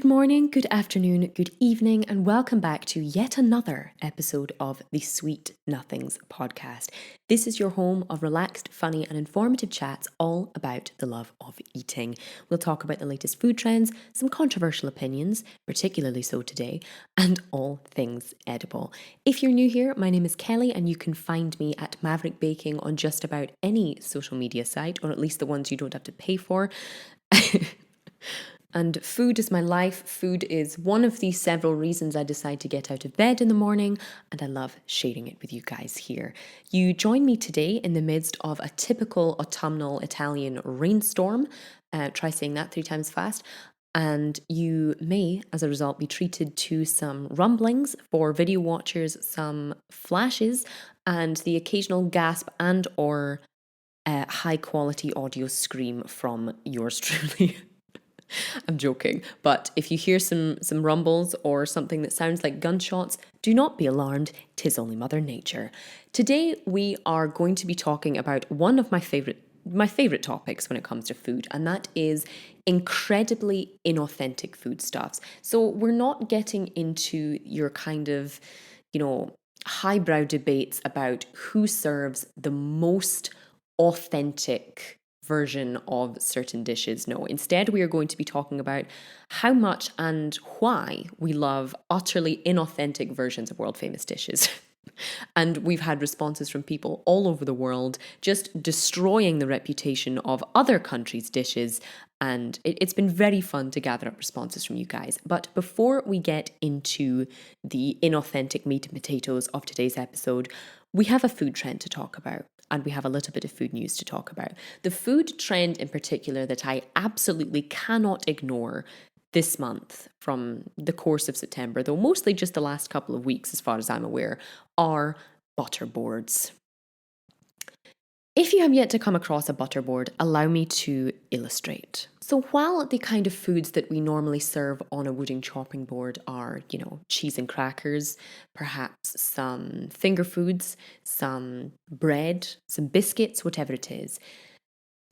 morning, good afternoon, good evening, and welcome back to yet another episode of the Sweet Nothings podcast. This is your home of relaxed, funny, and informative chats all about the love of eating. We'll talk about the latest food trends, some controversial opinions, particularly so today, and all things edible. If you're new here, my name is Kelly, and you can find me at Maverick Baking on just about any social media site, or at least the ones you don't have to pay for. And food is my life. Food is one of the several reasons I decide to get out of bed in the morning, and I love sharing it with you guys here. You join me today in the midst of a typical autumnal Italian rainstorm. Try saying that 3 times fast. And you may, as a result, be treated to some rumblings for video watchers, some flashes, and the occasional gasp and or high quality audio scream from yours truly. I'm joking, but if you hear some rumbles or something that sounds like gunshots, do not be alarmed, 'tis only Mother Nature. Today we are going to be talking about one of my favorite topics when it comes to food, and that is incredibly inauthentic foodstuffs. So we're not getting into your kind of, highbrow debates about who serves the most authentic version of certain dishes. No, instead we are going to be talking about how much and why we love utterly inauthentic versions of world famous dishes. And we've had responses from people all over the world just destroying the reputation of other countries' dishes. And it's been very fun to gather up responses from you guys. But before we get into the inauthentic meat and potatoes of today's episode, we have a food trend to talk about. And we have a little bit of food news to talk about. The food trend in particular that I absolutely cannot ignore this month from the course of September, though mostly just the last couple of weeks as far as I'm aware, are butterboards. If you have yet to come across a butterboard, allow me to illustrate. So while the kind of foods that we normally serve on a wooden chopping board are, cheese and crackers, perhaps some finger foods, some bread, some biscuits, whatever it is,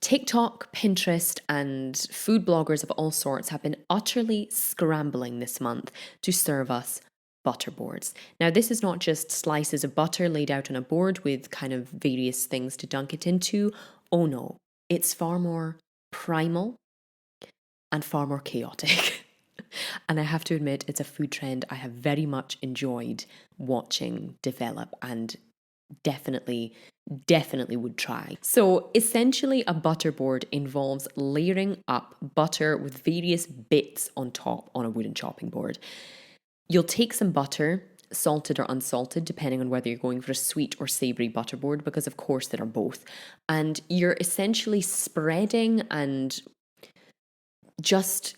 TikTok, Pinterest, and food bloggers of all sorts have been utterly scrambling this month to serve us butterboards. Now, this is not just slices of butter laid out on a board with kind of various things to dunk it into. Oh no, it's far more primal and far more chaotic. And I have to admit, it's a food trend I have very much enjoyed watching develop and definitely would try. So essentially a butterboard involves layering up butter with various bits on top on a wooden chopping board. You'll take some butter, salted or unsalted, depending on whether you're going for a sweet or savoury butterboard, because of course there are both. And you're essentially spreading and just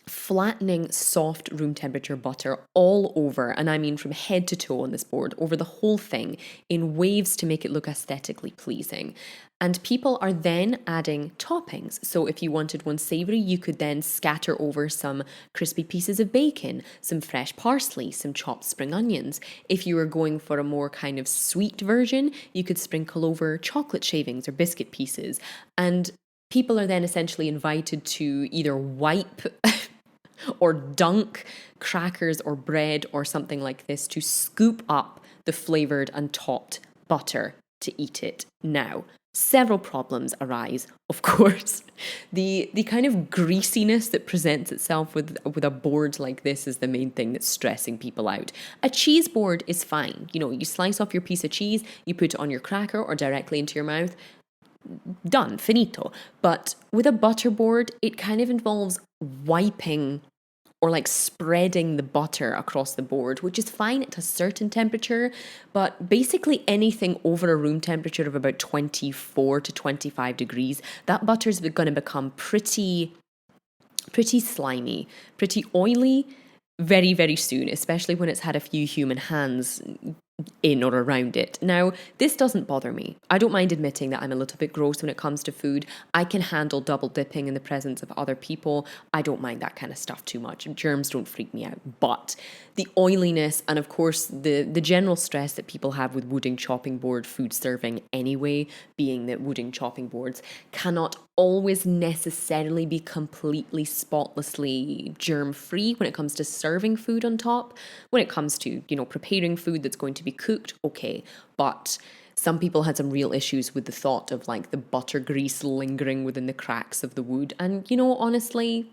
flattening soft room temperature butter all over, and I mean from head to toe on this board, over the whole thing in waves to make it look aesthetically pleasing. And people are then adding toppings. So if you wanted one savoury, you could then scatter over some crispy pieces of bacon, some fresh parsley, some chopped spring onions. If you were going for a more kind of sweet version, you could sprinkle over chocolate shavings or biscuit pieces. And people are then essentially invited to either wipe or dunk crackers or bread or something like this to scoop up the flavoured and topped butter to eat it. Now, several problems arise, of course. The kind of greasiness that presents itself with a board like this is the main thing that's stressing people out. A cheese board is fine. You slice off your piece of cheese, you put it on your cracker or directly into your mouth. Done, finito. But with a butterboard, it kind of involves wiping or like spreading the butter across the board, which is fine at a certain temperature, but basically anything over a room temperature of about 24 to 25 degrees, that butter is going to become pretty slimy, pretty oily very, very soon, especially when it's had a few human hands in or around it. Now, this doesn't bother me. I don't mind admitting that I'm a little bit gross when it comes to food. I can handle double dipping in the presence of other people. I don't mind that kind of stuff too much. Germs don't freak me out. But the oiliness and, of course, the general stress that people have with wooden chopping board food serving anyway, being that wooden chopping boards cannot always necessarily be completely spotlessly germ free when it comes to serving food on top. When it comes to, preparing food that's going to be cooked, okay. But some people had some real issues with the thought of like the butter grease lingering within the cracks of the wood. And, honestly,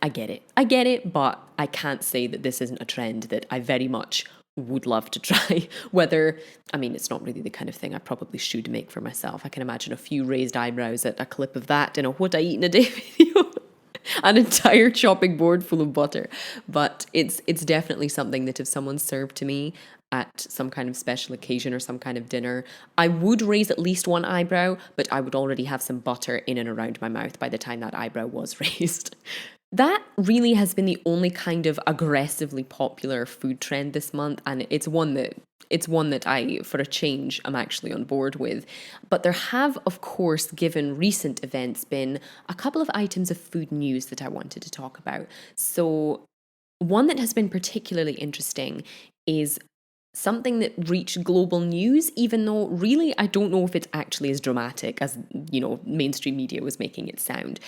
I get it. I get it, but I can't say that this isn't a trend that I very much would love to try. It's not really the kind of thing I probably should make for myself. I can imagine a few raised eyebrows at a clip of that in a What I Eat in a Day video. An entire chopping board full of butter. But it's definitely something that if someone served to me at some kind of special occasion or some kind of dinner, I would raise at least one eyebrow, but I would already have some butter in and around my mouth by the time that eyebrow was raised. That really has been the only kind of aggressively popular food trend this month, and it's one that I, for a change, am actually on board with. But there have, of course, given recent events, been a couple of items of food news that I wanted to talk about. So one that has been particularly interesting is something that reached global news, even though really I don't know if it's actually as dramatic as, mainstream media was making it sound.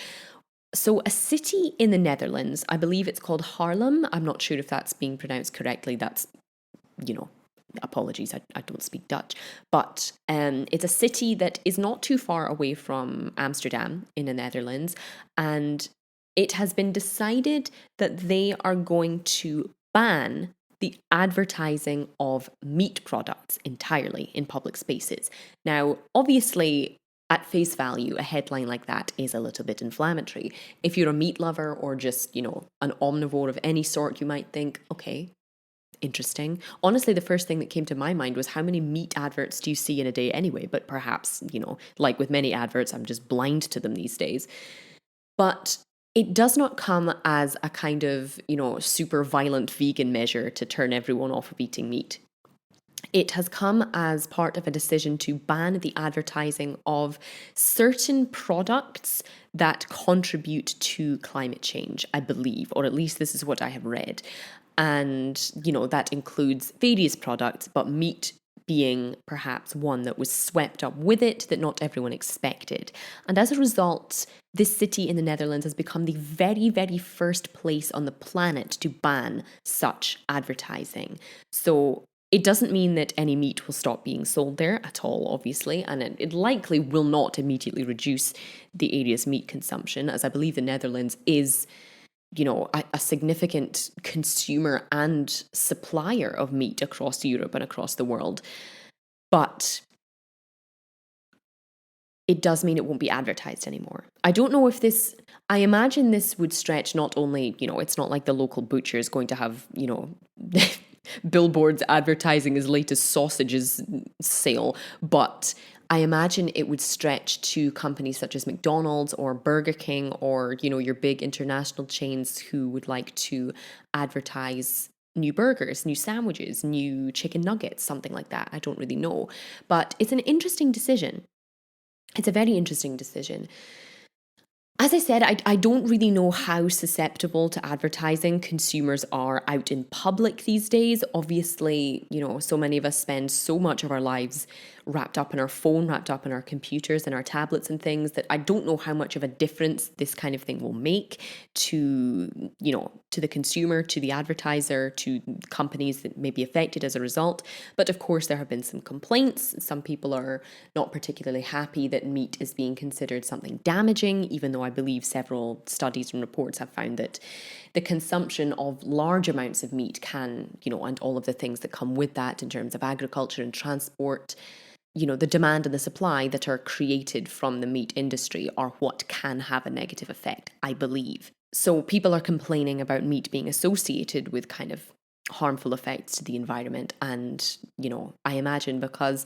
So a city in the Netherlands, I believe it's called Haarlem. I'm not sure if that's being pronounced correctly. That's, apologies, I don't speak Dutch. But it's a city that is not too far away from Amsterdam in the Netherlands. And it has been decided that they are going to ban the advertising of meat products entirely in public spaces. Now, obviously, at face value, a headline like that is a little bit inflammatory. If you're a meat lover or just, an omnivore of any sort, you might think, okay, interesting. Honestly, the first thing that came to my mind was how many meat adverts do you see in a day anyway? But perhaps, like with many adverts, I'm just blind to them these days. But it does not come as a kind of, super violent vegan measure to turn everyone off of eating meat. It has come as part of a decision to ban the advertising of certain products that contribute to climate change, I believe, or at least this is what I have read. And, that includes various products, but meat being perhaps one that was swept up with it that not everyone expected. And as a result, this city in the Netherlands has become the very, very first place on the planet to ban such advertising. So it doesn't mean that any meat will stop being sold there at all, obviously, and it likely will not immediately reduce the area's meat consumption, as I believe the Netherlands is, a significant consumer and supplier of meat across Europe and across the world. But it does mean it won't be advertised anymore. I don't know if I imagine this would stretch not only, it's not like the local butcher is going to have, billboards advertising his latest sausages sale, but I imagine it would stretch to companies such as McDonald's or Burger King or, your big international chains who would like to advertise new burgers, new sandwiches, new chicken nuggets, something like that. I don't really know. But it's an interesting decision. It's a very interesting decision. As I said, I don't really know how susceptible to advertising consumers are out in public these days. Obviously, so many of us spend so much of our lives wrapped up in our phone, wrapped up in our computers and our tablets and things that I don't know how much of a difference this kind of thing will make to, to the consumer, to the advertiser, to companies that may be affected as a result. But of course, there have been some complaints. Some people are not particularly happy that meat is being considered something damaging, even though I believe several studies and reports have found that the consumption of large amounts of meat can, and all of the things that come with that in terms of agriculture and transport, the demand and the supply that are created from the meat industry are what can have a negative effect, I believe. So people are complaining about meat being associated with kind of harmful effects to the environment. And, I imagine because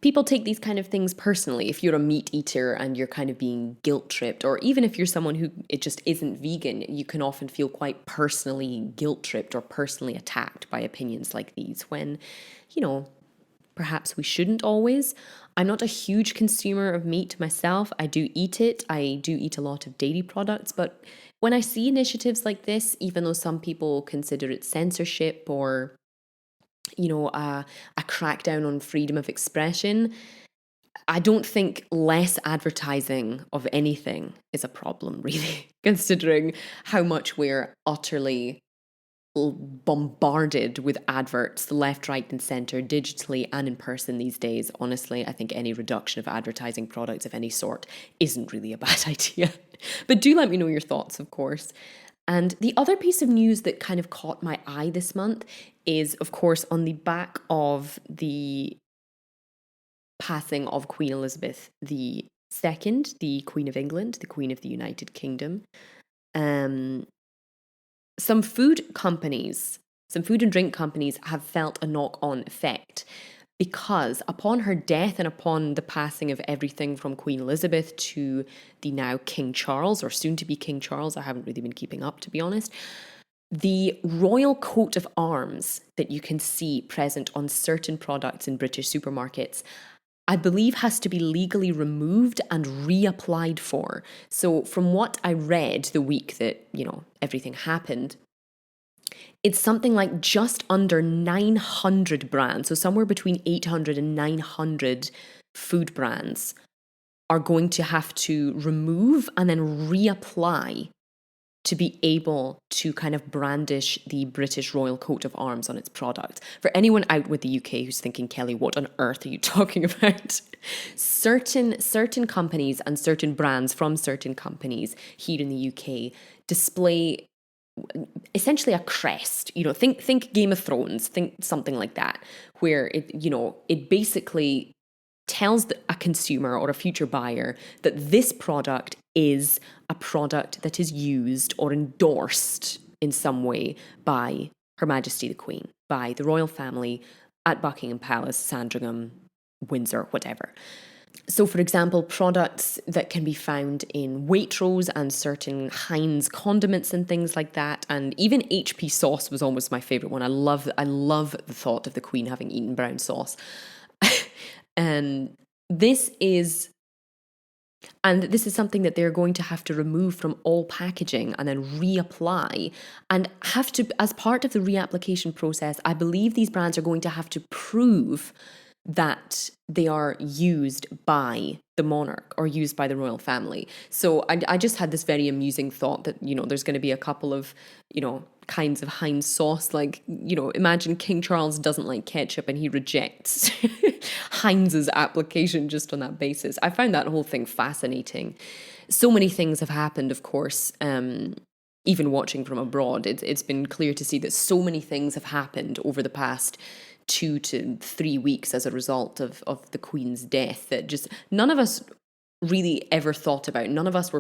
people take these kind of things personally. If you're a meat eater and you're kind of being guilt tripped, or even if you're someone who it just isn't vegan, you can often feel quite personally guilt tripped or personally attacked by opinions like these when, perhaps we shouldn't always. I'm not a huge consumer of meat myself. I do eat it. I do eat a lot of dairy products, but when I see initiatives like this, even though some people consider it censorship or a crackdown on freedom of expression, I don't think less advertising of anything is a problem, really, considering how much we're utterly bombarded with adverts left, right, and center, digitally and in person these days. Honestly, I think any reduction of advertising products of any sort isn't really a bad idea. But do let me know your thoughts, of course. And the other piece of news that kind of caught my eye this month is, of course, on the back of the passing of Queen Elizabeth II, the Queen of England, the Queen of the United Kingdom. Some food and drink companies have felt a knock-on effect because upon her death and upon the passing of everything from Queen Elizabeth to the now King Charles, or soon to be King Charles, I haven't really been keeping up, to be honest, the royal coat of arms that you can see present on certain products in British supermarkets, I believe, has to be legally removed and reapplied for. So from what I read the week that, everything happened, it's something like just under 900 brands, so somewhere between 800 and 900 food brands are going to have to remove and then reapply to be able to kind of brandish the British royal coat of arms on its product. For anyone out with the UK who's thinking, Kelly, what on earth are you talking about? Certain companies and certain brands from certain companies here in the UK display essentially a crest. Think Game of Thrones, think something like that, where it basically tells a consumer or a future buyer that this product is a product that is used or endorsed in some way by Her Majesty the Queen, by the royal family at Buckingham Palace, Sandringham, Windsor, whatever. So, for example, products that can be found in Waitrose and certain Heinz condiments and things like that, and even HP sauce was almost my favourite one. I love the thought of the Queen having eaten brown sauce. And this is something that they're going to have to remove from all packaging and then reapply, and have to, as part of the reapplication process, I believe these brands are going to have to prove that they are used by the monarch or used by the royal family. So I just had this very amusing thought that, there's going to be a couple of, kinds of Heinz sauce. Like, imagine King Charles doesn't like ketchup and he rejects Heinz's application just on that basis. I found that whole thing fascinating. So many things have happened, of course. Even watching from abroad, it's been clear to see that so many things have happened over the past 2 to 3 weeks as a result of the Queen's death that just none of us really ever thought about, none of us were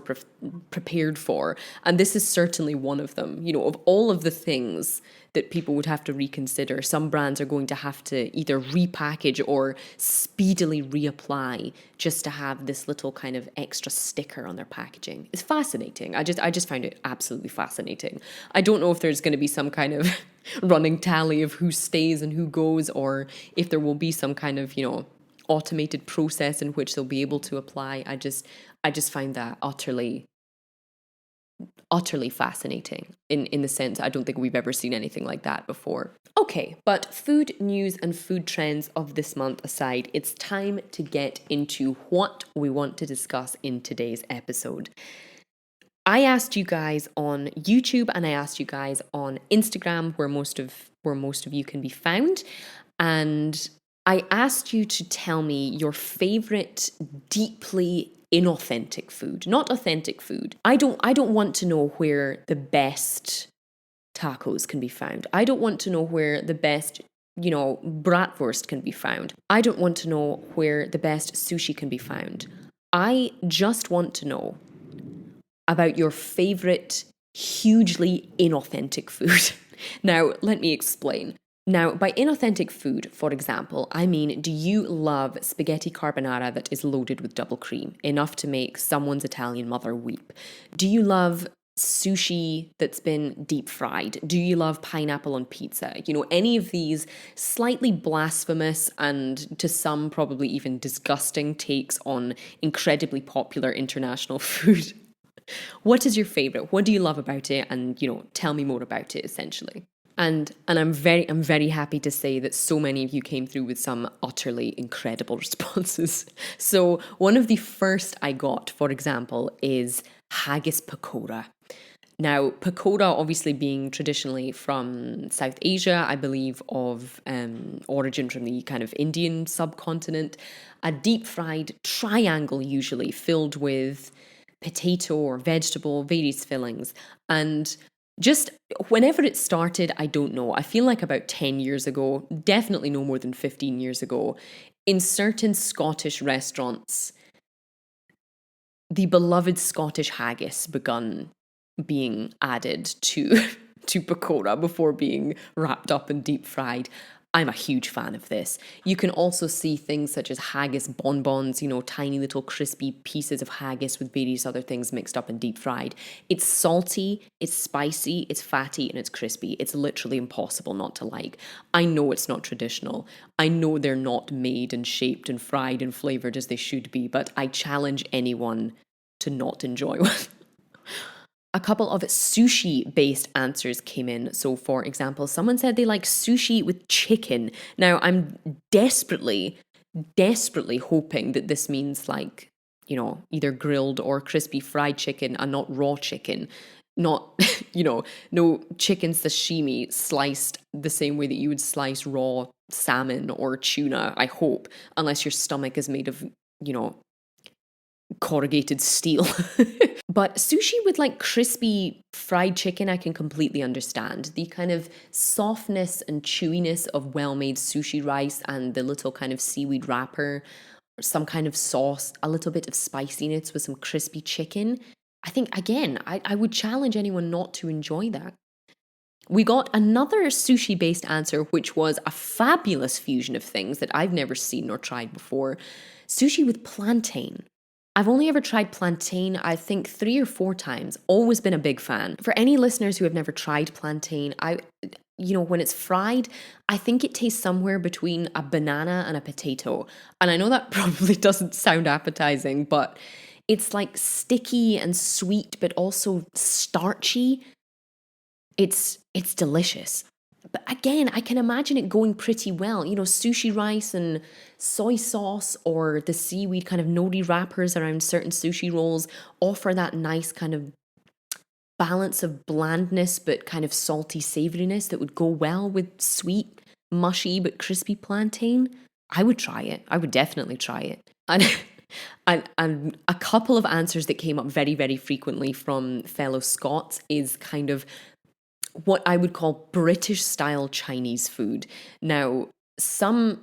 prepared for. And this is certainly one of them. Of all of the things that people would have to reconsider, some brands are going to have to either repackage or speedily reapply just to have this little kind of extra sticker on their packaging. It's fascinating. I just find it absolutely fascinating. I don't know if there's going to be some kind of running tally of who stays and who goes, or if there will be some kind of, automated process in which they'll be able to apply. I just find that utterly fascinating in the sense I don't think we've ever seen anything like that before. Okay, but food news and food trends of this month aside, it's time to get into what we want to discuss in today's episode. I asked you guys on YouTube and I asked you guys on Instagram, where most of you can be found, and I asked you to tell me your favorite deeply inauthentic food, not authentic food. I don't want to know where the best tacos can be found. I don't want to know where the best, bratwurst can be found. I don't want to know where the best sushi can be found. I just want to know about your favorite hugely inauthentic food. Now, let me explain. Now, by inauthentic food, for example, I mean, do you love spaghetti carbonara that is loaded with double cream, enough to make someone's Italian mother weep? Do you love sushi that's been deep fried? Do you love pineapple on pizza? You know, any of these slightly blasphemous and to some probably even disgusting takes on incredibly popular international food. What is your favorite? What do you love about it? And, tell me more about it essentially. And I'm very happy to say that so many of you came through with some utterly incredible responses. So one of the first I got, for example, is haggis pakora. Now, pakora obviously being traditionally from South Asia, I believe of origin from the kind of Indian subcontinent, a deep fried triangle usually filled with potato or vegetable, various fillings. And just whenever it started, I don't know. I feel like about 10 years ago, definitely no more than 15 years ago, in certain Scottish restaurants, the beloved Scottish haggis begun being added to to pakora before being wrapped up and deep fried. I'm a huge fan of this. You can also see things such as haggis bonbons, tiny little crispy pieces of haggis with various other things mixed up and deep fried. It's salty, it's spicy, it's fatty, and it's crispy. It's literally impossible not to like. I know it's not traditional. I know they're not made and shaped and fried and flavored as they should be, but I challenge anyone to not enjoy one. A couple of sushi based answers came in. So, for example, someone said they like sushi with chicken. Now, I'm desperately hoping that this means like, either grilled or crispy fried chicken and not raw chicken. Not, no chicken sashimi sliced the same way that you would slice raw salmon or tuna, I hope, unless your stomach is made of, corrugated steel. But sushi with like crispy fried chicken, I can completely understand. The kind of softness and chewiness of well-made sushi rice and the little kind of seaweed wrapper, some kind of sauce, a little bit of spiciness with some crispy chicken. I think, again, I would challenge anyone not to enjoy that. We got another sushi-based answer, which was a fabulous fusion of things that I've never seen or tried before. Sushi with plantain. I've only ever tried plantain, I think 3 or 4 times. Always been a big fan. For any listeners who have never tried plantain, when it's fried, I think it tastes somewhere between a banana and a potato. And I know that probably doesn't sound appetizing, but it's like sticky and sweet, but also starchy. It's delicious. But again, I can imagine it going pretty well. Sushi rice and soy sauce or the seaweed kind of nori wrappers around certain sushi rolls offer that nice kind of balance of blandness but kind of salty savoriness that would go well with sweet, mushy but crispy plantain. I would try it. I would definitely try it. And and a couple of answers that came up very, very frequently from fellow Scots is kind of what I would call British style Chinese food. Now, some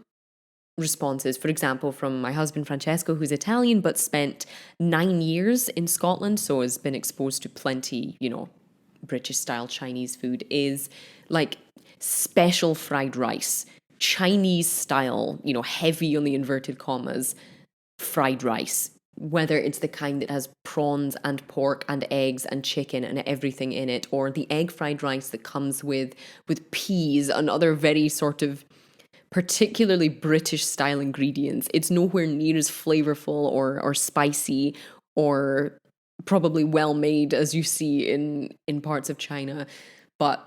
responses, for example, from my husband Francesco, who's Italian, but spent 9 years in Scotland, so has been exposed to plenty, British style Chinese food, is like special fried rice, Chinese style, heavy on the inverted commas, fried rice, whether it's the kind that has prawns and pork and eggs and chicken and everything in it, or the egg fried rice that comes with peas and other very sort of particularly British style ingredients. It's nowhere near as flavorful or spicy or probably well made as you see in parts of China, but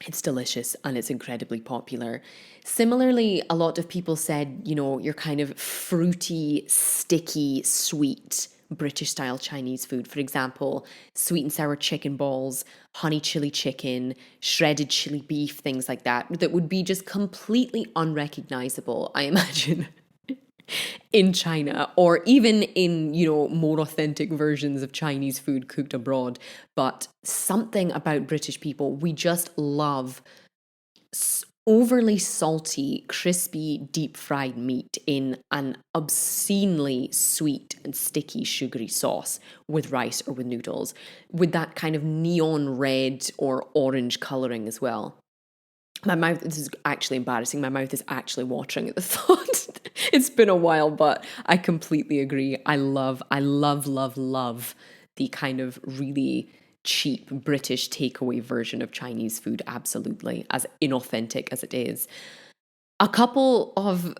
it's delicious and it's incredibly popular. Similarly, a lot of people said, your kind of fruity, sticky, sweet British style Chinese food. For example, sweet and sour chicken balls, honey chili chicken, shredded chili beef, things like that would be just completely unrecognizable, I imagine, in China, or even in, more authentic versions of Chinese food cooked abroad. But something about British people, we just love overly salty, crispy, deep fried meat in an obscenely sweet and sticky, sugary sauce with rice or with noodles, with that kind of neon red or orange colouring as well. My mouth, this is actually embarrassing. My mouth is actually watering at the thought. It's been a while, but I completely agree. I love the kind of really cheap British takeaway version of Chinese food, absolutely, as inauthentic as it is. A couple of,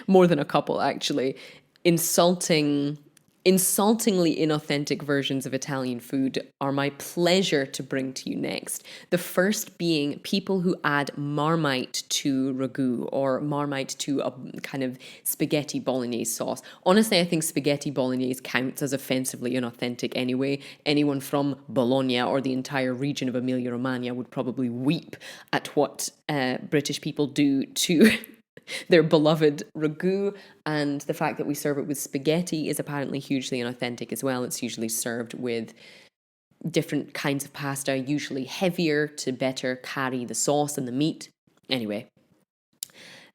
more than a couple actually, insulting insultingly inauthentic versions of Italian food are my pleasure to bring to you next. The first being people who add Marmite to ragu or Marmite to a kind of spaghetti bolognese sauce. Honestly, I think spaghetti bolognese counts as offensively inauthentic anyway. Anyone from Bologna or the entire region of Emilia-Romagna would probably weep at what British people do to their beloved ragu, and the fact that we serve it with spaghetti is apparently hugely inauthentic as well. It's usually served with different kinds of pasta, usually heavier to better carry the sauce and the meat. Anyway,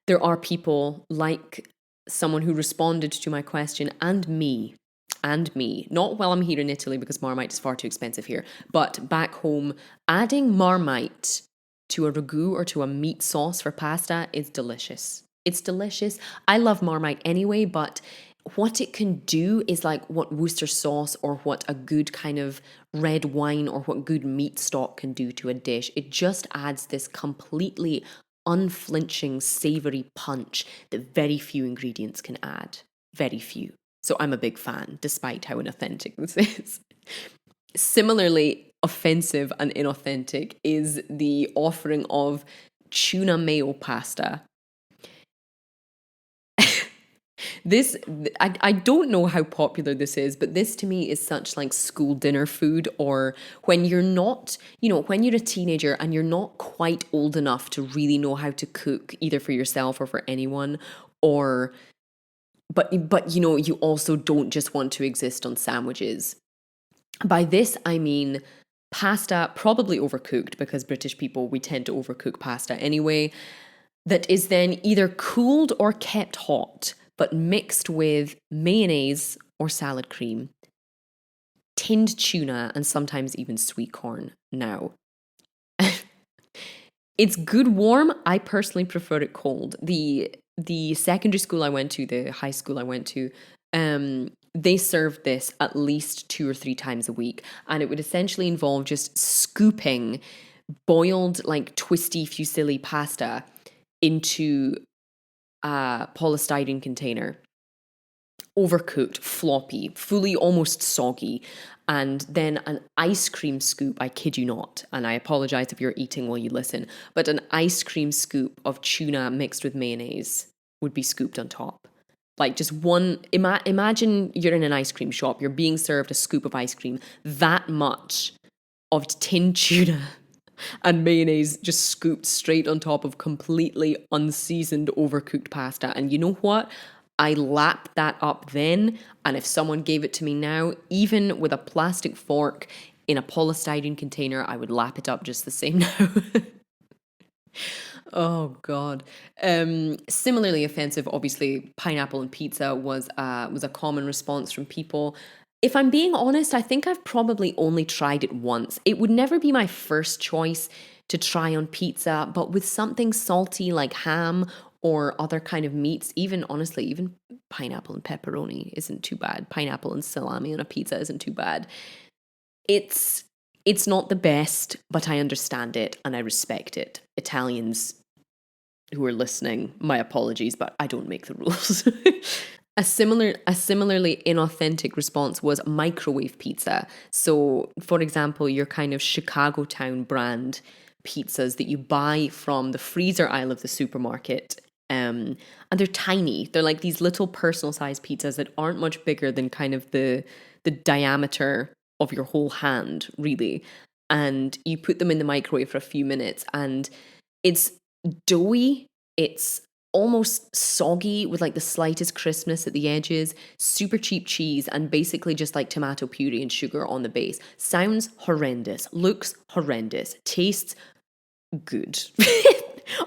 there are people like someone who responded to my question and me, not while I'm here in Italy because Marmite is far too expensive here, but back home, adding Marmite to a ragu or to a meat sauce for pasta is delicious. It's delicious. I love Marmite anyway, but what it can do is like what Worcester sauce or what a good kind of red wine or what good meat stock can do to a dish. It just adds this completely unflinching savory punch that very few ingredients can add. Very few. So I'm a big fan, despite how inauthentic this is. Similarly offensive and inauthentic is the offering of tuna mayo pasta. This, I don't know how popular this is, but this to me is such like school dinner food, or when you're not, when you're a teenager and you're not quite old enough to really know how to cook either for yourself or for anyone, or, but you also don't just want to exist on sandwiches. By this, I mean pasta, probably overcooked because British people, we tend to overcook pasta anyway, that is then either cooled or kept hot, but mixed with mayonnaise or salad cream, tinned tuna, and sometimes even sweet corn. Now, it's good warm. I personally prefer it cold. The secondary school I went to, the high school I went to, they served this at least 2 or 3 times a week, and it would essentially involve just scooping boiled like twisty fusilli pasta into a polystyrene container, overcooked, floppy, fully almost soggy, and then an ice cream scoop, I kid you not, and I apologize if you're eating while you listen, but an ice cream scoop of tuna mixed with mayonnaise would be scooped on top. Like just one, imagine you're in an ice cream shop, you're being served a scoop of ice cream, that much of tinned tuna and mayonnaise just scooped straight on top of completely unseasoned, overcooked pasta. And you know what? I lapped that up then. And if someone gave it to me now, even with a plastic fork in a polystyrene container, I would lap it up just the same now. Oh God. Similarly offensive, obviously, pineapple and pizza was a common response from people. If I'm being honest, I think I've probably only tried it once. It would never be my first choice to try on pizza, but with something salty like ham or other kind of meats, even honestly, even pineapple and pepperoni isn't too bad. Pineapple and salami on a pizza isn't too bad. It's it's not the best, but I understand it and I respect it. Italians who are listening, my apologies, but I don't make the rules. A similarly inauthentic response was microwave pizza. So, for example, your kind of Chicago Town brand pizzas that you buy from the freezer aisle of the supermarket. And they're tiny. They're like these little personal sized pizzas that aren't much bigger than kind of the diameter of your whole hand, really. And you put them in the microwave for a few minutes, and it's doughy. It's almost soggy with like the slightest crispness at the edges, super cheap cheese, and basically just like tomato puree and sugar on the base. Sounds horrendous, looks horrendous, tastes good.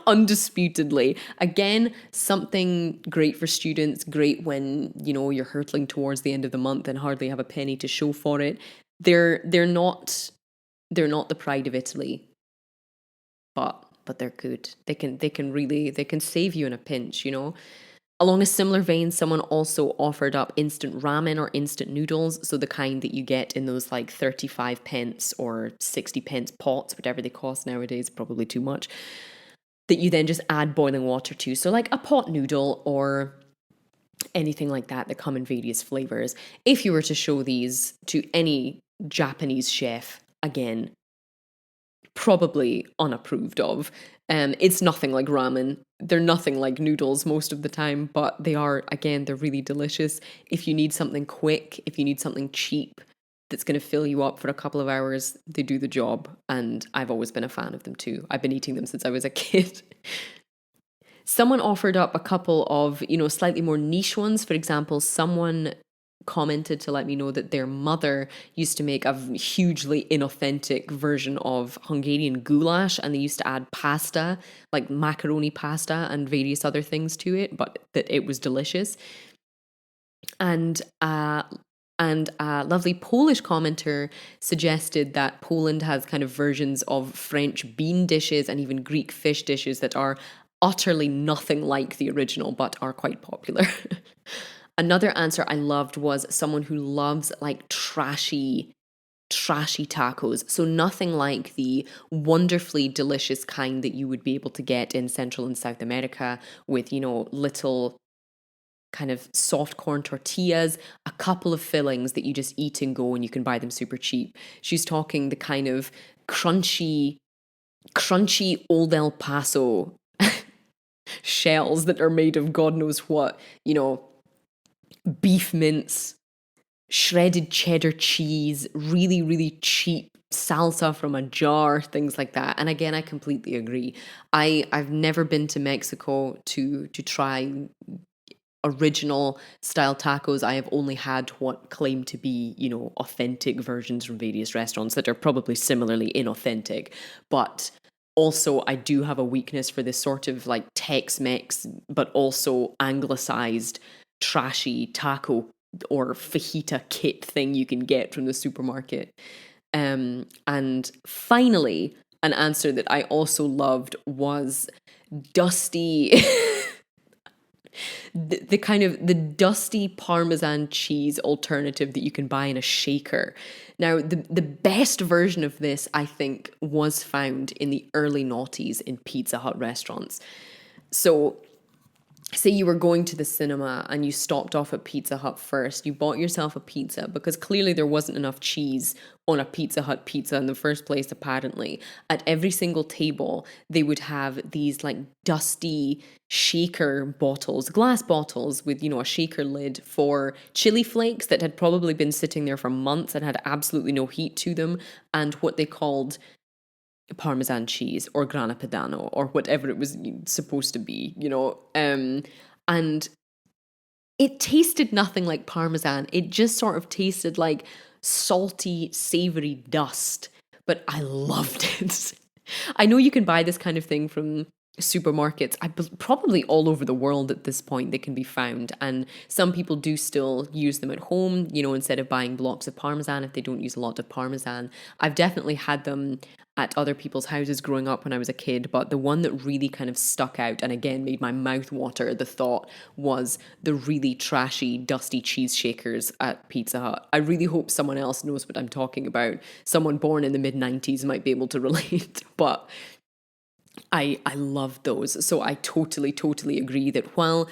Undisputedly. Again, something great for students, great when, you're hurtling towards the end of the month and hardly have a penny to show for it. They're not the pride of Italy, but but they're good. They can save you in a pinch, Along a similar vein, someone also offered up instant ramen or instant noodles. So the kind that you get in those like 35 pence or 60 pence pots, whatever they cost nowadays, probably too much, that you then just add boiling water to. So like a pot noodle or anything like that come in various flavors. If you were to show these to any Japanese chef, again, probably unapproved of. It's nothing like ramen. They're nothing like noodles most of the time, but they are, again, they're really delicious. If you need something quick, if you need something cheap that's going to fill you up for a couple of hours, they do the job. And I've always been a fan of them too. I've been eating them since I was a kid. Someone offered up a couple of, slightly more niche ones. For example, someone commented to let me know that their mother used to make a hugely inauthentic version of Hungarian goulash, and they used to add pasta, like macaroni pasta and various other things to it, but that it was delicious. And a lovely Polish commenter suggested that Poland has kind of versions of French bean dishes and even Greek fish dishes that are utterly nothing like the original, but are quite popular. Another answer I loved was someone who loves like trashy tacos. So nothing like the wonderfully delicious kind that you would be able to get in Central and South America with, little kind of soft corn tortillas, a couple of fillings that you just eat and go, and you can buy them super cheap. She's talking the kind of crunchy Old El Paso shells that are made of God knows what, beef mince, shredded cheddar cheese, really, really cheap salsa from a jar, things like that. And again, I completely agree. I've never been to Mexico to try original style tacos. I have only had what claim to be, authentic versions from various restaurants that are probably similarly inauthentic. But also, I do have a weakness for this sort of like Tex-Mex, but also anglicized, trashy taco or fajita kit thing you can get from the supermarket. And finally, an answer that I also loved was dusty, the kind of the dusty Parmesan cheese alternative that you can buy in a shaker. Now, the best version of this, I think, was found in the early noughties in Pizza Hut restaurants. So say you were going to the cinema and you stopped off at Pizza Hut first, you bought yourself a pizza because clearly there wasn't enough cheese on a Pizza Hut pizza in the first place, apparently. At every single table, they would have these like dusty shaker bottles, glass bottles with, a shaker lid for chili flakes that had probably been sitting there for months and had absolutely no heat to them, and what they called Parmesan cheese or grana padano or whatever it was supposed to be, and it tasted nothing like Parmesan. It just sort of tasted like salty, savory dust, but I loved it. I know you can buy this kind of thing from supermarkets, probably all over the world at this point. They can be found, and some people do still use them at home, instead of buying blocks of Parmesan if they don't use a lot of Parmesan. I've definitely had them at other people's houses growing up when I was a kid, but the one that really kind of stuck out and again made my mouth water, the thought, was the really trashy, dusty cheese shakers at Pizza Hut. I really hope someone else knows what I'm talking about. Someone born in the mid-90s might be able to relate, but I love those. So I totally agree that while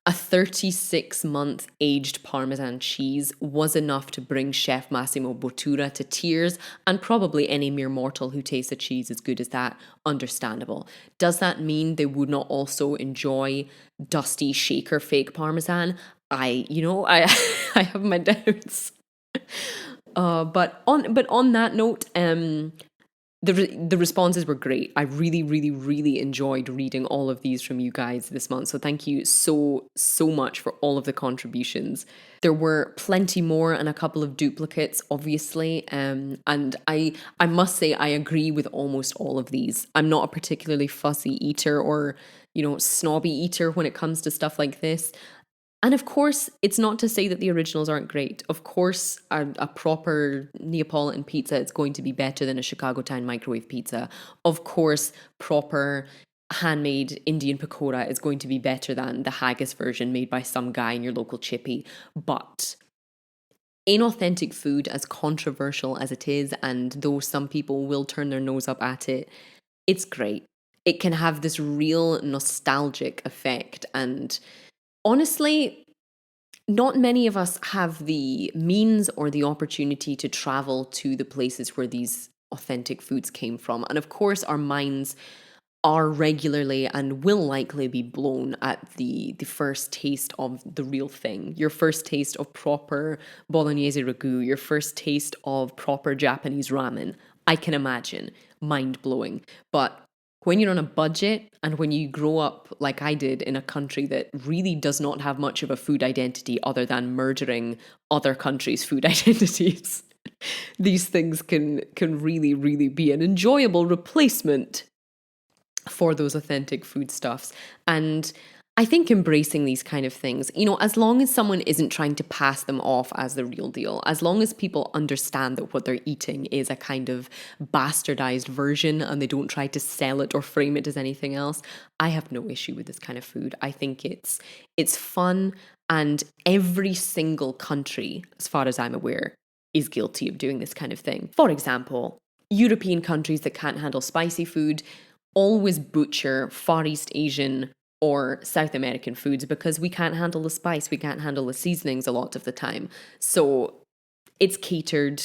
a 36-month aged Parmesan cheese was enough to bring Chef Massimo Bottura to tears, and probably any mere mortal who tastes a cheese as good as that, understandable. Does that mean they would not also enjoy dusty shaker fake Parmesan? I I have my doubts. But on that note, the responses were great. I really enjoyed reading all of these from you guys this month. So thank you so much for all of the contributions. There were plenty more and a couple of duplicates, obviously. And I must say I agree with almost all of these. I'm not a particularly fussy eater or, snobby eater when it comes to stuff like this. And of course, it's not to say that the originals aren't great. Of course, a proper Neapolitan pizza is going to be better than a Chicago Town microwave pizza. Of course, proper handmade Indian pakora is going to be better than the haggis version made by some guy in your local chippy. But inauthentic food, as controversial as it is, and though some people will turn their nose up at it, it's great. It can have this real nostalgic effect. And honestly, not many of us have the means or the opportunity to travel to the places where these authentic foods came from. And of course, our minds are regularly and will likely be blown at the first taste of the real thing. Your first taste of proper bolognese ragu, your first taste of proper Japanese ramen. I can imagine, mind blowing. But when you're on a budget and when you grow up like I did in a country that really does not have much of a food identity other than murdering other countries' food identities, these things can really, really be an enjoyable replacement for those authentic foodstuffs. And I think embracing these kind of things, as long as someone isn't trying to pass them off as the real deal, as long as people understand that what they're eating is a kind of bastardized version and they don't try to sell it or frame it as anything else, I have no issue with this kind of food. I think it's fun, and every single country, as far as I'm aware, is guilty of doing this kind of thing. For example, European countries that can't handle spicy food always butcher Far East Asian or South American foods because we can't handle the spice, we can't handle the seasonings a lot of the time. So it's catered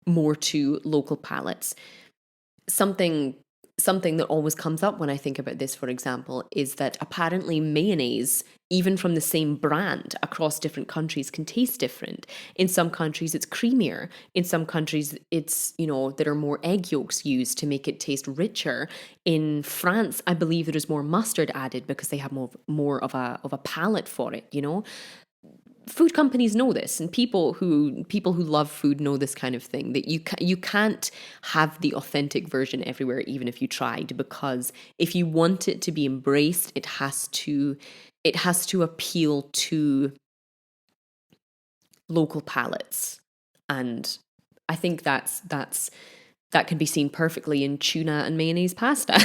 more to local palates. Something that always comes up when I think about this, for example, is that apparently mayonnaise, even from the same brand across different countries, can taste different. In some countries, it's creamier. In some countries, it's, there are more egg yolks used to make it taste richer. In France, I believe there is more mustard added because they have more of a palate for it, Food companies know this, and people who love food know this kind of thing, that you can't have the authentic version everywhere, even if you tried, because if you want it to be embraced, it has to appeal to local palates. And I think that can be seen perfectly in tuna and mayonnaise pasta.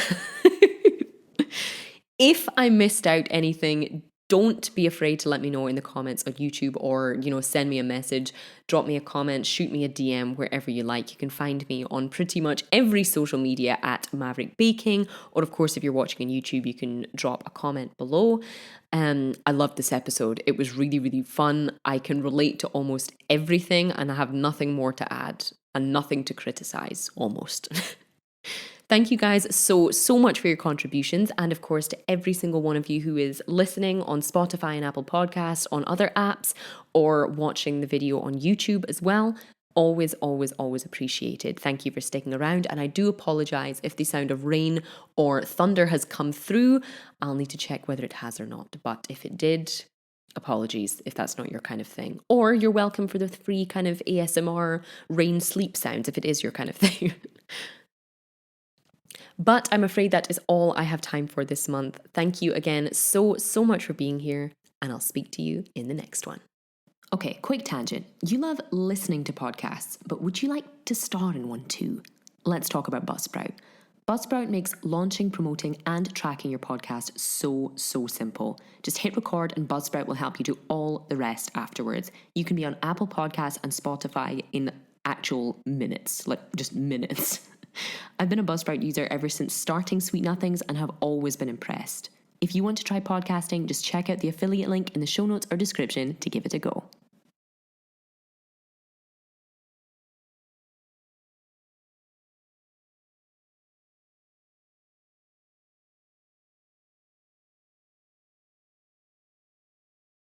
If I missed out anything, don't be afraid to let me know in the comments on YouTube, or, send me a message, drop me a comment, shoot me a DM, wherever you like. You can find me on pretty much every social media at Maverick Baking, or of course, if you're watching on YouTube, you can drop a comment below. I loved this episode. It was really, really fun. I can relate to almost everything, and I have nothing more to add and nothing to criticize, almost. Thank you guys so much for your contributions. And of course, to every single one of you who is listening on Spotify and Apple Podcasts, on other apps, or watching the video on YouTube as well. Always, always, always appreciated. Thank you for sticking around. And I do apologize if the sound of rain or thunder has come through. I'll need to check whether it has or not. But if it did, apologies if that's not your kind of thing. Or you're welcome for the free kind of ASMR rain sleep sounds if it is your kind of thing. But I'm afraid that is all I have time for this month. Thank you again so much for being here, and I'll speak to you in the next one. Okay, quick tangent. You love listening to podcasts, but would you like to star in one too? Let's talk about Buzzsprout. Buzzsprout makes launching, promoting, and tracking your podcast so simple. Just hit record and Buzzsprout will help you do all the rest afterwards. You can be on Apple Podcasts and Spotify in actual minutes, like just minutes. I've been a Buzzsprout user ever since starting Sweet Nothings and have always been impressed. If you want to try podcasting, just check out the affiliate link in the show notes or description to give it a go.